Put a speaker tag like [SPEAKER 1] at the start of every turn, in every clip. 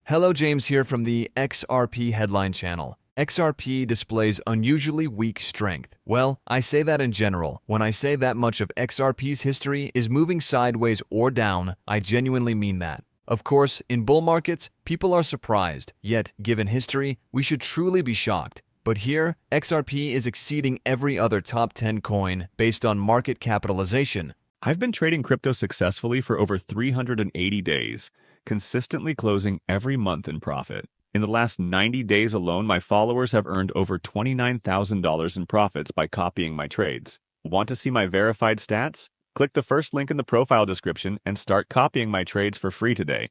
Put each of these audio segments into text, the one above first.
[SPEAKER 1] Hello, James here from the XRP headline channel. XRP displays unusually weak strength. Well, I say that in general. When I say that much of XRP's history is moving sideways or down, I genuinely mean that. Of course, in bull markets, people are surprised, yet, given history, we should truly be shocked. But here, XRP is exceeding every other top 10 coin based on market capitalization.
[SPEAKER 2] I've been trading crypto successfully for over 380 days, consistently closing every month in profit. In the last 90 days alone, my followers have earned over $29,000 in profits by copying my trades. Want to see my verified stats? Click the first link in the profile description and start copying my trades for free today.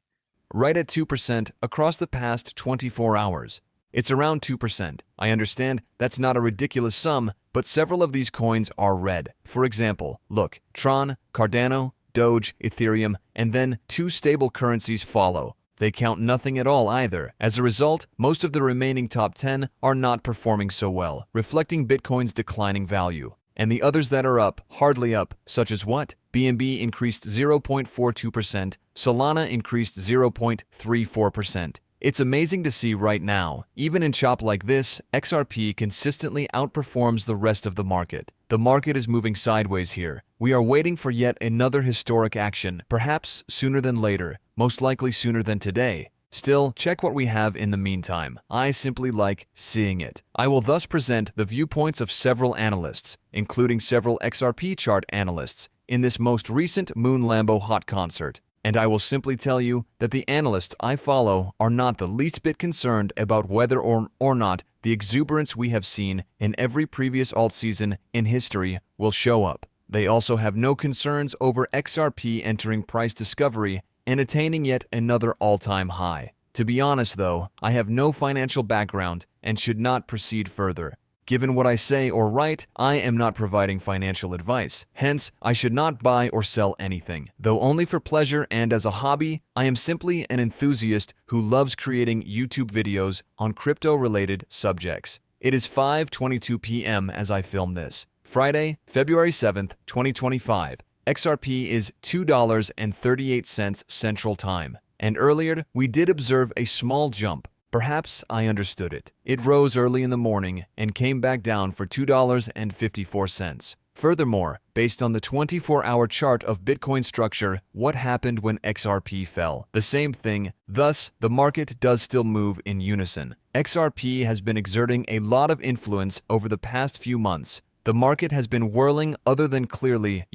[SPEAKER 1] Right at 2% across the past 24 hours. It's around 2%. I understand that's not a ridiculous sum, but several of these coins are red. For example, look, Tron, Cardano, Doge, Ethereum, and then two stable currencies follow. They count nothing at all either. As a result, most of the remaining top 10 are not performing so well, reflecting Bitcoin's declining value. And the others that are up, hardly up, such as what? BNB increased 0.42%, Solana increased 0.34%. It's amazing to see right now, even in chop like this, XRP consistently outperforms the rest of the market. The market is moving sideways here. We are waiting for yet another historic action, perhaps sooner than later, most likely sooner than today. Still, check what we have in the meantime. I simply like seeing it. I will thus present the viewpoints of several analysts, including several XRP chart analysts, in this most recent Moon Lambo hot concert. And I will simply tell you that the analysts I follow are not the least bit concerned about whether or not the exuberance we have seen in every previous alt season in history will show up. They also have no concerns over XRP entering price discovery and attaining yet another all-time high. To be honest though, I have no financial background and should not proceed further. Given what I say or write, I am not providing financial advice. Hence, I should not buy or sell anything. Though only for pleasure and as a hobby, I am simply an enthusiast who loves creating YouTube videos on crypto-related subjects. It is 5:22 p.m. as I film this. Friday, February 7th, 2025. XRP is $2.38 Central Time. And earlier, we did observe a small jump. Perhaps I understood it. It rose early in the morning and came back down for $2.54. Furthermore, based on the 24-hour chart of Bitcoin structure, what happened when XRP fell? The same thing. Thus, the market does still move in unison. XRP has been exerting a lot of influence over the past few months. The market has been whirling other than clearly,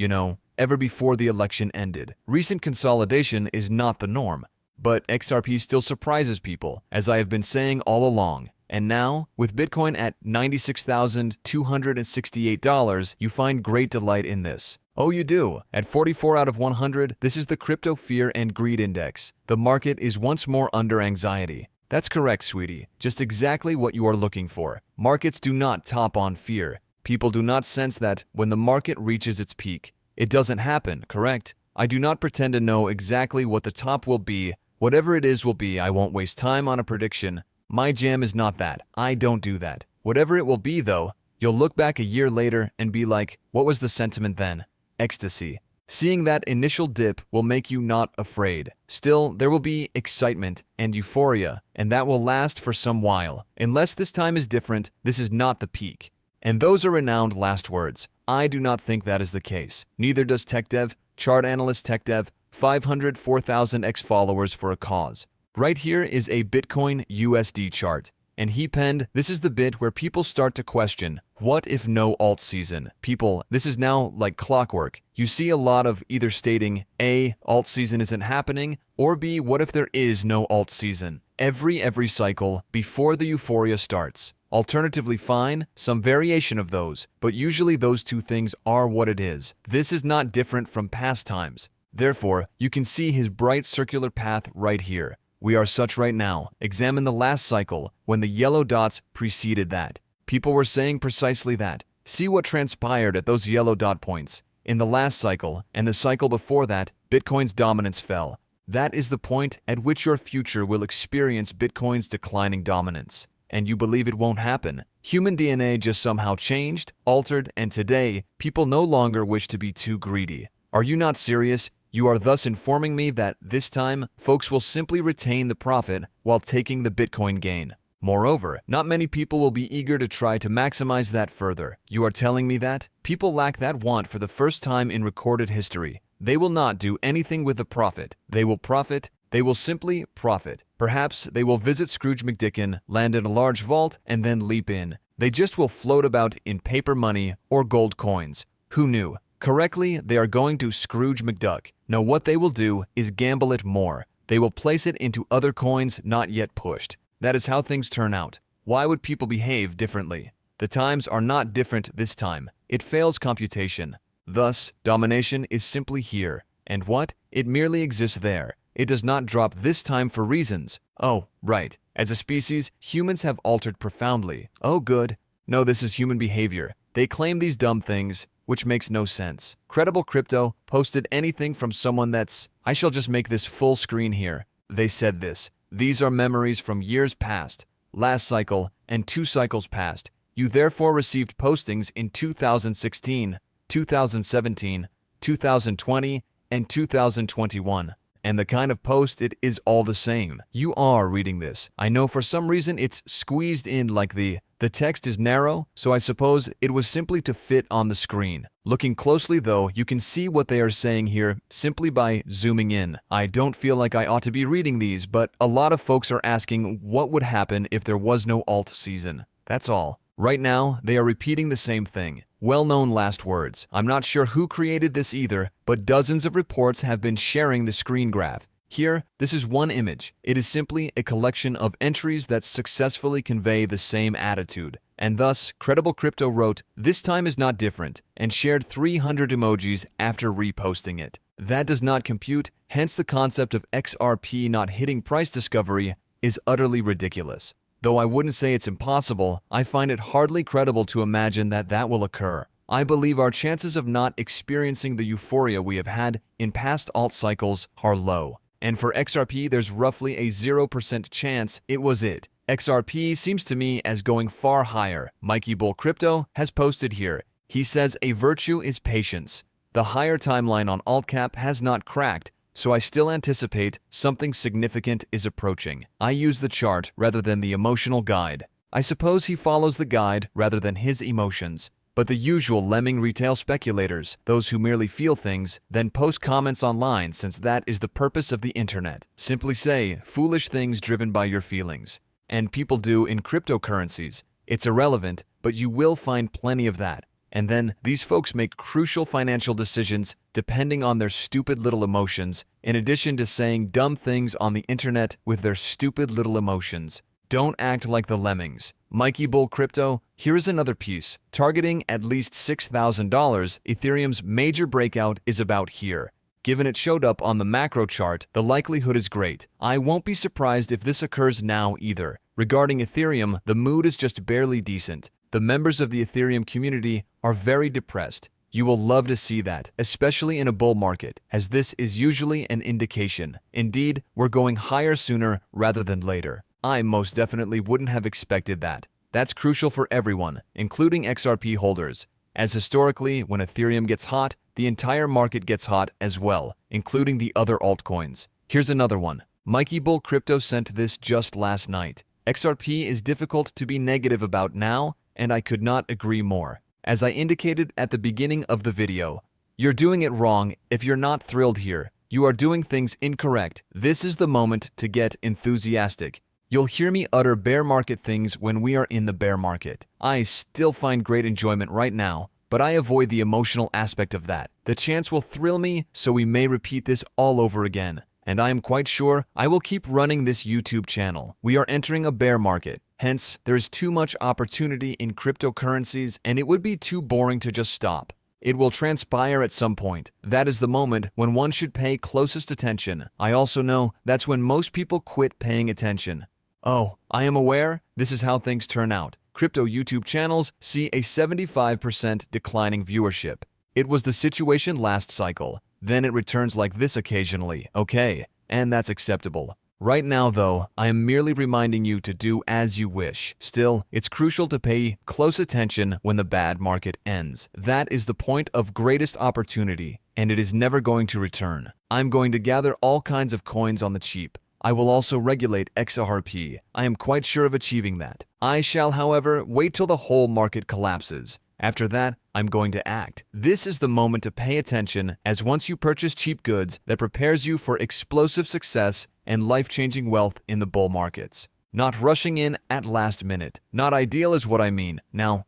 [SPEAKER 1] ever before the election ended. Recent consolidation is not the norm. But XRP still surprises people, as I have been saying all along. And now, with Bitcoin at $96,268, you find great delight in this. Oh, you do. At 44 out of 100, this is the Crypto Fear and Greed Index. The market is once more under anxiety. That's correct, sweetie. Just exactly what you are looking for. Markets do not top on fear. People do not sense that when the market reaches its peak. It doesn't happen, correct? I do not pretend to know exactly what the top will be. Whatever it is will be, I won't waste time on a prediction. My jam is not that. I don't do that. Whatever it will be, though, you'll look back a year later and be like, what was the sentiment then? Ecstasy. Seeing that initial dip will make you not afraid. Still, there will be excitement and euphoria, and that will last for some while. Unless this time is different, this is not the peak. And those are renowned last words. I do not think that is the case. Neither does TechDev, chart analyst TechDev, 504,000x followers for a cause. Right here is a Bitcoin USD chart. And he penned, this is the bit where people start to question, what if no alt season? People, this is now like clockwork. You see a lot of either stating, A, alt season isn't happening, or B, what if there is no alt season? Every cycle before the euphoria starts. Alternatively, fine, some variation of those, but usually those two things are what it is. This is not different from past times. Therefore, you can see his bright circular path right here. We are such right now. Examine the last cycle, when the yellow dots preceded that. People were saying precisely that. See what transpired at those yellow dot points. In the last cycle, and the cycle before that, Bitcoin's dominance fell. That is the point at which your future will experience Bitcoin's declining dominance. And you believe it won't happen. Human DNA just somehow changed, altered, and today, people no longer wish to be too greedy. Are you not serious? You are thus informing me that this time, folks will simply retain the profit while taking the Bitcoin gain. Moreover, not many people will be eager to try to maximize that further. You are telling me that? People lack that want for the first time in recorded history. They will not do anything with the profit. They will profit. They will simply profit. Perhaps they will visit Scrooge McDicken, land in a large vault, and then leap in. They just will float about in paper money or gold coins. Who knew? Correctly, they are going to Scrooge McDuck. No, what they will do is gamble it more. They will place it into other coins not yet pushed. That is how things turn out. Why would people behave differently? The times are not different this time. It fails computation. Thus, domination is simply here. And what? It merely exists there. It does not drop this time for reasons. Oh, right. As a species, humans have altered profoundly. Oh, good. No, this is human behavior. They claim these dumb things, which makes no sense. Credible Crypto posted anything from someone that's... I shall just make this full screen here. They said this. These are memories from years past, last cycle, and 2 cycles past. You therefore received postings in 2016, 2017, 2020, and 2021. And the kind of post, it is all the same. You are reading this. I know for some reason it's squeezed in like the text is narrow, so I suppose it was simply to fit on the screen. Looking closely though, you can see what they are saying here simply by zooming in. I don't feel like I ought to be reading these, but a lot of folks are asking what would happen if there was no alt season. That's all. Right now, they are repeating the same thing. Well-known last words. I'm not sure who created this either, but dozens of reports have been sharing the screen graph. Here, this is one image. It is simply a collection of entries that successfully convey the same attitude. And thus, Credible Crypto wrote, "This time is not different," and shared 300 emojis after reposting it. That does not compute, hence the concept of XRP not hitting price discovery is utterly ridiculous. Though I wouldn't say it's impossible, I find it hardly credible to imagine that that will occur. I believe our chances of not experiencing the euphoria we have had in past alt cycles are low. And for XRP, there's roughly a 0% chance it was it. XRP seems to me as going far higher. Mikey Bull Crypto has posted here. He says a virtue is patience. The higher timeline on AltCap has not cracked, so I still anticipate something significant is approaching. I use the chart rather than the emotional guide. I suppose he follows the guide rather than his emotions. But the usual lemming retail speculators, those who merely feel things, then post comments online since that is the purpose of the internet. Simply say foolish things driven by your feelings. And people do in cryptocurrencies. It's irrelevant, but you will find plenty of that. And then these folks make crucial financial decisions depending on their stupid little emotions, in addition to saying dumb things on the internet with their stupid little emotions. Don't act like the lemmings. Mikey Bull Crypto, here is another piece. Targeting at least $6,000, Ethereum's major breakout is about here. Given it showed up on the macro chart, the likelihood is great. I won't be surprised if this occurs now either. Regarding Ethereum, the mood is just barely decent. The members of the Ethereum community are very depressed. You will love to see that, especially in a bull market, as this is usually an indication. Indeed, we're going higher sooner rather than later. I most definitely wouldn't have expected that. That's crucial for everyone, including XRP holders, as historically, when Ethereum gets hot, the entire market gets hot as well, including the other altcoins. Here's another one. Mikey Bull Crypto sent this just last night. XRP is difficult to be negative about now, and I could not agree more. As I indicated at the beginning of the video, you're doing it wrong if you're not thrilled here. You are doing things incorrect. This is the moment to get enthusiastic. You'll hear me utter bear market things when we are in the bear market. I still find great enjoyment right now, but I avoid the emotional aspect of that. The chance will thrill me, so we may repeat this all over again. And I am quite sure I will keep running this YouTube channel. We are entering a bear market. Hence, there is too much opportunity in cryptocurrencies, and it would be too boring to just stop. It will transpire at some point. That is the moment when one should pay closest attention. I also know that's when most people quit paying attention. Oh, I am aware this is how things turn out. Crypto YouTube channels see a 75% declining viewership. It was the situation last cycle. Then it returns like this occasionally, okay, and that's acceptable. Right now, though, I am merely reminding you to do as you wish. Still, it's crucial to pay close attention when the bad market ends. That is the point of greatest opportunity, and it is never going to return. I'm going to gather all kinds of coins on the cheap. I will also regulate XRP. I am quite sure of achieving that. I shall, however, wait till the whole market collapses. After that, I'm going to act. This is the moment to pay attention, as once you purchase cheap goods, that prepares you for explosive success and life-changing wealth in the bull markets. Not rushing in at last minute. Not ideal is what I mean. Now,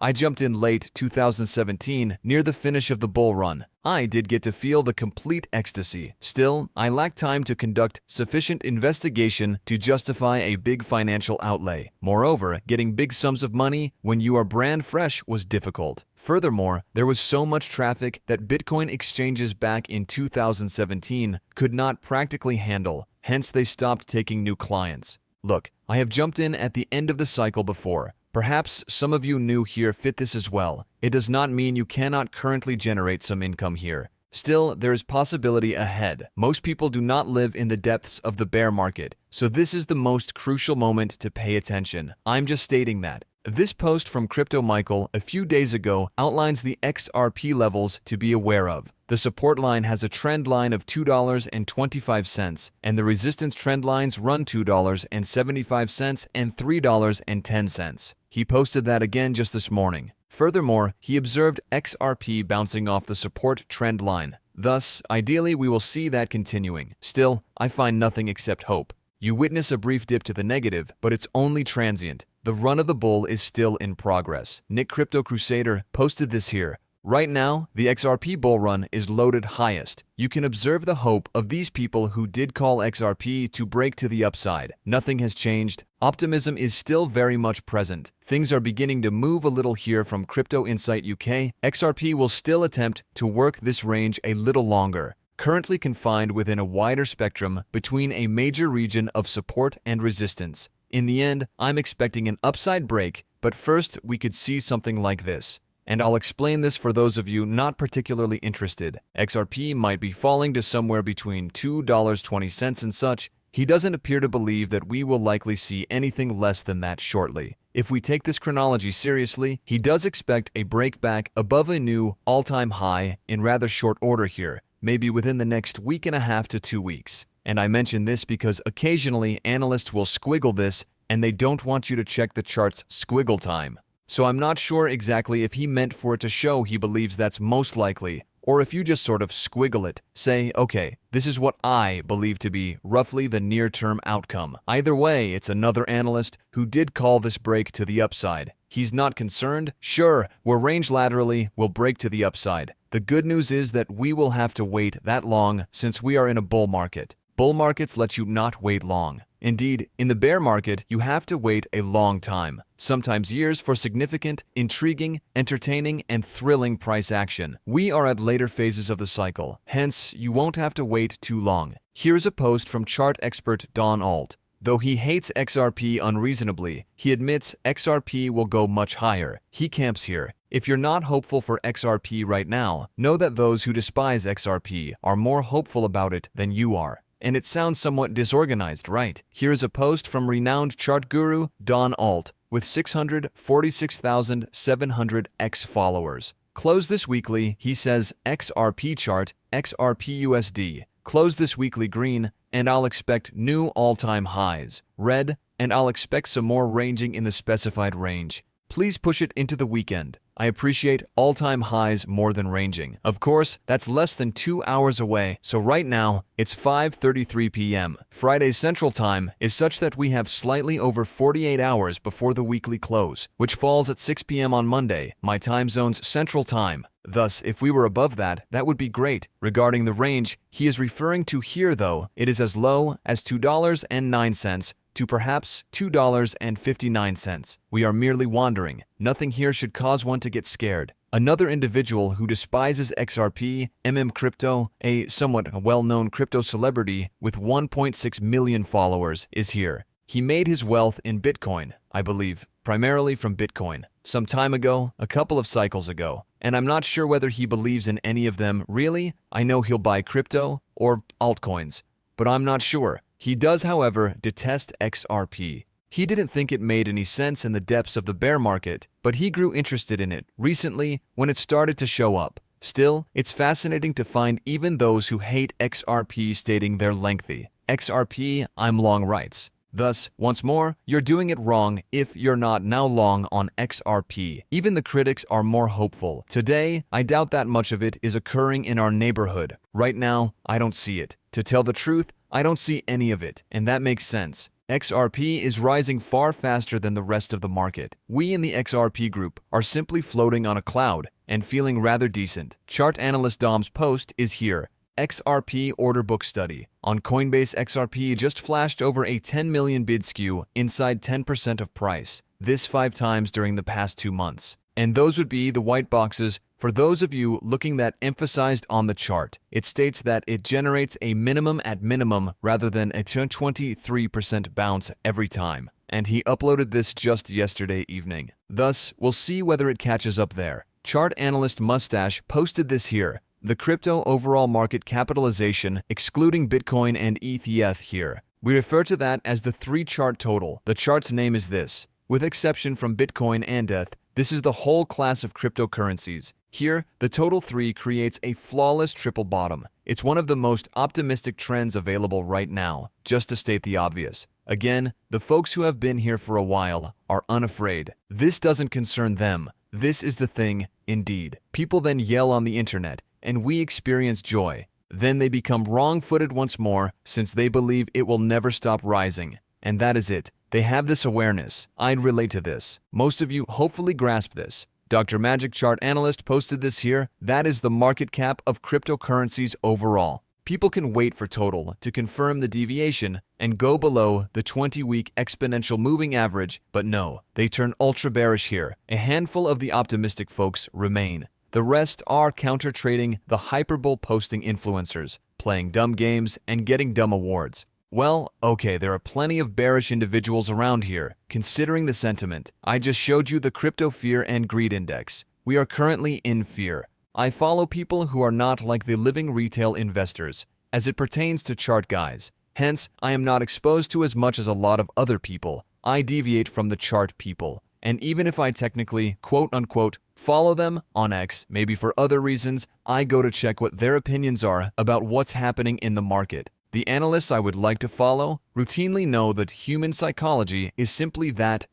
[SPEAKER 1] I jumped in late 2017 near the finish of the bull run. I did get to feel the complete ecstasy. Still, I lacked time to conduct sufficient investigation to justify a big financial outlay. Moreover, getting big sums of money when you are brand fresh was difficult. Furthermore, there was so much traffic that Bitcoin exchanges back in 2017 could not practically handle. Hence, they stopped taking new clients. Look, I have jumped in at the end of the cycle before. Perhaps some of you new here fit this as well. It does not mean you cannot currently generate some income here. Still, there is possibility ahead. Most people do not live in the depths of the bear market, so this is the most crucial moment to pay attention. I'm just stating that. This post from Crypto Michael a few days ago outlines the XRP levels to be aware of. The support line has a trend line of $2.25, and the resistance trend lines run $2.75 and $3.10. He posted that again just this morning. Furthermore, he observed XRP bouncing off the support trend line. Thus, ideally, we will see that continuing. Still, I find nothing except hope. You witness a brief dip to the negative, but it's only transient. The run of the bull is still in progress. Nick Crypto Crusader posted this here. Right now, the XRP bull run is loaded highest. You can observe the hope of these people who did call XRP to break to the upside. Nothing has changed. Optimism is still very much present. Things are beginning to move a little here from Crypto Insight UK. XRP will still attempt to work this range a little longer, currently confined within a wider spectrum between a major region of support and resistance. In the end, I'm expecting an upside break, but first we could see something like this. And I'll explain this for those of you not particularly interested. XRP might be falling to somewhere between $2.20 and such. He doesn't appear to believe that we will likely see anything less than that shortly. If we take this chronology seriously, he does expect a breakback above a new all-time high in rather short order here, maybe within the next week and a half to 2 weeks. And I mention this because occasionally analysts will squiggle this and they don't want you to check the chart's squiggle time. So I'm not sure exactly if he meant for it to show he believes that's most likely, or if you just sort of squiggle it, say, okay, this is what I believe to be roughly the near-term outcome. Either way, it's another analyst who did call this break to the upside. He's not concerned. Sure, we're range laterally, we'll break to the upside. The good news is that we will have to wait that long since we are in a bull market. Bull markets let you not wait long. Indeed, in the bear market, you have to wait a long time, sometimes years, for significant, intriguing, entertaining, and thrilling price action. We are at later phases of the cycle, hence you won't have to wait too long. Here's a post from chart expert Don Alt. Though he hates XRP unreasonably, he admits XRP will go much higher. He camps here. If you're not hopeful for XRP right now, know that those who despise XRP are more hopeful about it than you are. And it sounds somewhat disorganized, right? Here is a post from renowned chart guru Don Alt with 646,700 X followers. Close this weekly, he says XRP chart, XRP USD. Close this weekly green, and I'll expect new all-time highs. Red, and I'll expect some more ranging in the specified range. Please push it into the weekend. I appreciate all-time highs more than ranging. Of course, that's less than 2 hours away, so right now, it's 5:33 p.m. Friday's Central Time is such that we have slightly over 48 hours before the weekly close, which falls at 6 p.m. on Monday, my time zone's Central Time. Thus, if we were above that, that would be great. Regarding the range he is referring to here, though, it is as low as $2.09 to perhaps $2.59. We are merely wandering. Nothing here should cause one to get scared. Another individual who despises XRP, Crypto, a somewhat well-known crypto celebrity with 1.6 million followers, is here. He made his wealth in Bitcoin, I believe, primarily from Bitcoin, some time ago, a couple of cycles ago. And I'm not sure whether he believes in any of them, really. I know he'll buy crypto or altcoins, but I'm not sure. He does, however, detest XRP. He didn't think it made any sense in the depths of the bear market, but he grew interested in it recently when it started to show up. Still, it's fascinating to find even those who hate XRP stating they're lengthy. XRP, I'm long writes. Thus, once more, you're doing it wrong if you're not now long on XRP. Even the critics are more hopeful. Today, I doubt that much of it is occurring in our neighborhood. Right now, I don't see it. To tell the truth, I don't see any of it, and that makes sense. XRP is rising far faster than the rest of the market. We in the XRP group are simply floating on a cloud and feeling rather decent. Chart analyst Dom's post is here. XRP order book study. On Coinbase, XRP just flashed over a 10 million bid skew inside 10% of price. This 5 times during the past 2 months. And those would be the white boxes. For those of you looking that emphasized on the chart, it states that it generates a minimum at minimum rather than a 23% bounce every time. And he uploaded this just yesterday evening. Thus, we'll see whether it catches up there. Chart analyst Mustache posted this here. The crypto overall market capitalization, excluding Bitcoin and ETH here. We refer to that as the 3-chart total. The chart's name is this. With exception from Bitcoin and ETH, this is the whole class of cryptocurrencies. Here, the total 3 creates a flawless triple bottom. It's one of the most optimistic trends available right now, just to state the obvious. Again, the folks who have been here for a while are unafraid. This doesn't concern them. This is the thing, indeed. People then yell on the internet, and we experience joy. Then they become wrong-footed once more, since they believe it will never stop rising. And that is it. They have this awareness. I'd relate to this. Most of you hopefully grasp this. Dr. Magic Chart Analyst posted this here. That is the market cap of cryptocurrencies overall. People can wait for total to confirm the deviation and go below the 20-week exponential moving average, but no, they turn ultra bearish here. A handful of the optimistic folks remain. The rest are counter-trading the hyperbole posting influencers, playing dumb games and getting dumb awards. Well, okay, there are plenty of bearish individuals around here, considering the sentiment. I just showed you the crypto fear and greed index. We are currently in fear. I follow people who are not like the living retail investors, as it pertains to chart guys. Hence, I am not exposed to as much as a lot of other people. I deviate from the chart people. And even if I technically, quote-unquote, follow them on X, maybe for other reasons, I go to check what their opinions are about what's happening in the market. The analysts I would like to follow routinely know that human psychology is simply that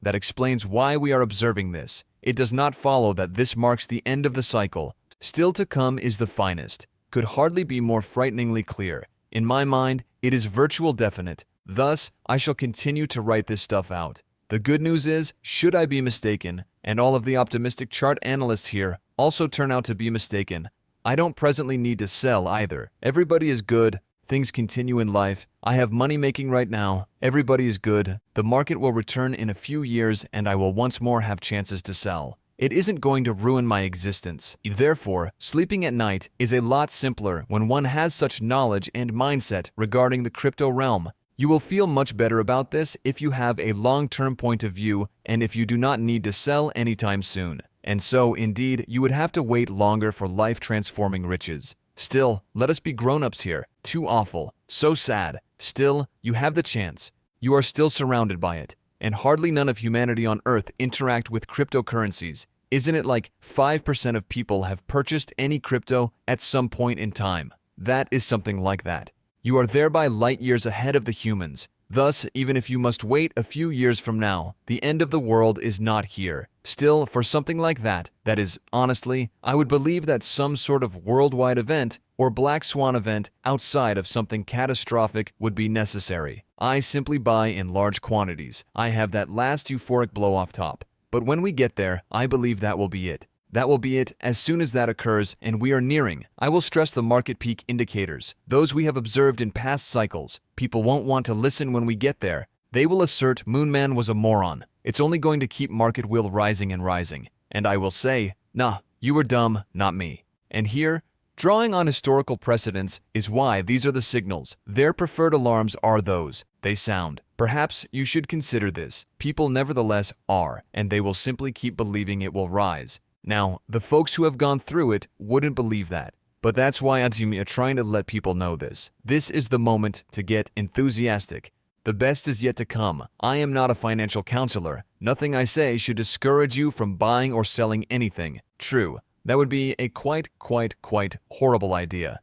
[SPEAKER 1] explains why we are observing this. It does not follow that this marks the end of the cycle. Still to come is the finest. Could hardly be more frighteningly clear. In my mind, it is virtual definite. Thus, I shall continue to write this stuff out. The good news is, should I be mistaken, and all of the optimistic chart analysts here also turn out to be mistaken, I don't presently need to sell either. Everybody is good. Things continue in life. I have money making right now. Everybody is good. The market will return in a few years and I will once more have chances to sell. It isn't going to ruin my existence. Therefore, sleeping at night is a lot simpler when one has such knowledge and mindset regarding the crypto realm. You will feel much better about this if you have a long-term point of view and if you do not need to sell anytime soon. And so, indeed, you would have to wait longer for life-transforming riches. Still, let us be grown-ups here. Too awful. So sad. Still, you have the chance. You are still surrounded by it. And hardly none of humanity on Earth interact with cryptocurrencies. Isn't it like 5% of people have purchased any crypto at some point in time? That is something like that. You are thereby light years ahead of the humans. Thus, even if you must wait a few years from now, the end of the world is not here. Still, for something like that is, honestly, I would believe that some sort of worldwide event or black swan event outside of something catastrophic would be necessary. I simply buy in large quantities. I have that last euphoric blow off top. But when we get there, I believe that will be it. That will be it as soon as that occurs and we are nearing. I will stress the market peak indicators, those we have observed in past cycles. People won't want to listen when we get there. They will assert Moonman was a moron. It's only going to keep market will rising and rising. And I will say, nah, you were dumb, not me. And here, drawing on historical precedents is why these are the signals. Their preferred alarms are those. They sound. Perhaps you should consider this. People nevertheless are, and they will simply keep believing it will rise. Now, the folks who have gone through it wouldn't believe that. But that's why I'm trying to let people know this. This is the moment to get enthusiastic. The best is yet to come. I am not a financial counselor. Nothing I say should discourage you from buying or selling anything. True, that would be a quite horrible idea.